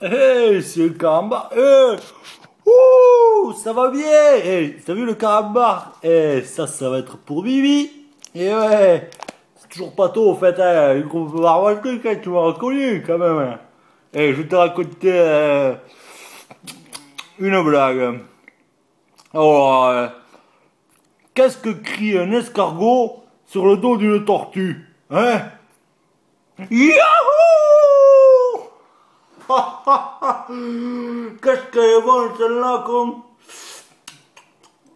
Hey, c'est le carambar. Hey. Ouh, ça va bien. Hey, t'as vu le carambar? Eh, ça va être pour Bibi. Et ouais, c'est toujours pas tôt, au fait. Hein. Il faut voir un truc, hein, tu m'as reconnu quand même. Hein. Et je vais te raconter une blague. Alors, qu'est-ce que crie un escargot sur le dos d'une tortue? Hein? Yahoo! Qu'est-ce qu'elle est bonne celle-là, con?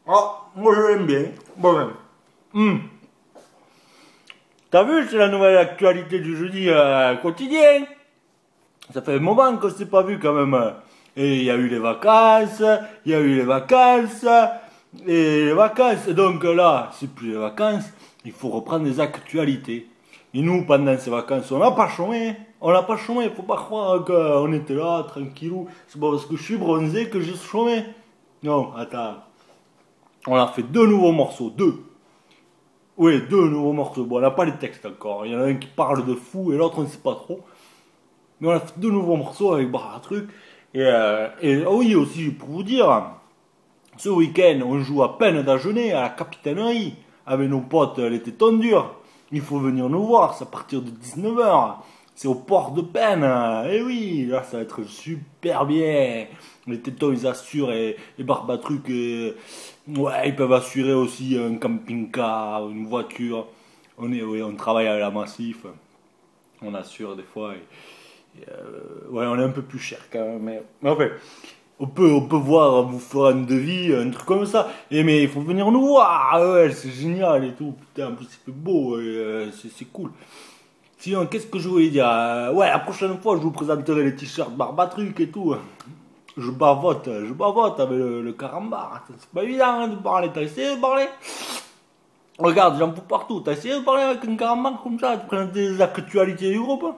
Ah, moi je l'aime bien. Bon, T'as vu, c'est la nouvelle actualité du jeudi quotidien. Ça fait un moment qu'on s'est pas vu quand même. Et il y a eu les vacances, il y a eu les vacances, et les vacances. Donc là, c'est plus les vacances, il faut reprendre les actualités. Et nous, pendant ces vacances, on n'a pas chômé. On n'a pas chômé, faut pas croire qu'on était là, tranquillou. C'est pas parce que je suis bronzé que j'ai chômé. Non, attends. On a fait deux nouveaux morceaux, deux. Oui, deux nouveaux morceaux. Bon, on n'a pas les textes encore. Il y en a un qui parle de fou et l'autre on ne sait pas trop. Mais on a fait deux nouveaux morceaux avec barre truc. Et oh oui, aussi, pour vous dire, ce week-end, on joue à peine d'ajeuner à la capitainerie. Avec nos potes, les tétons durs. Il faut venir nous voir, c'est à partir de 19 h. C'est au port de Peine. Et oui, là, ça va être super bien. Les tétons, ils assurent et Barbatruc, ouais, ils peuvent assurer aussi un camping-car, une voiture. On travaille à la Massif. On assure des fois. Ouais, on est un peu plus cher quand même. Mais enfin, on peut voir, vous faire un devis, un truc comme ça. Mais il faut venir nous voir. Ah ouais, c'est génial et tout. Putain, en plus, c'est beau. C'est cool. Sinon, qu'est-ce que je voulais dire? Ouais, la prochaine fois, je vous présenterai les t-shirts Barbatruc et tout. Je bavote avec le carambar. C'est pas évident hein, de parler. T'as essayé de parler? Regarde, j'en fous partout. T'as essayé de parler avec un carambar comme ça, de présenter les actualités du groupe?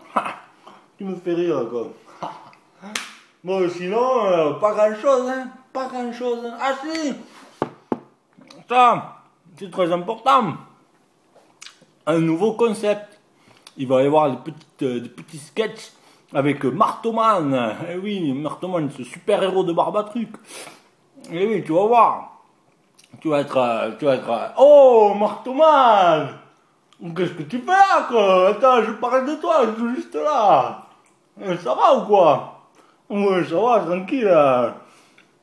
Tu me fais rire, quoi. Bon, sinon, pas grand-chose, hein. Pas grand-chose. Hein. Ah si! Ça, c'est très important. Un nouveau concept. Il va y avoir des petits sketchs avec Marteauman. Eh oui, Marteauman, ce super-héros de Barbatruc. Eh oui, tu vas voir. Tu vas être... Oh, Marteauman! Qu'est-ce que tu fais là, quoi? Attends, je parle de toi, je suis juste là. Ça va ou quoi? Ouais, ça va, tranquille.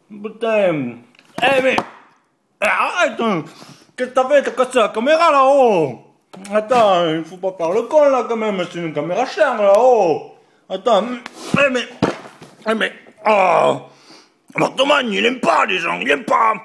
Putain. Eh, mais... Arrête! Hein. Qu'est-ce que t'as fait? T'as cassé la caméra là-haut! Attends, il faut pas faire le con là quand même, c'est une caméra chère là-haut! Attends, mais... Oh! Marteauman, il aime pas les gens, il aime pas!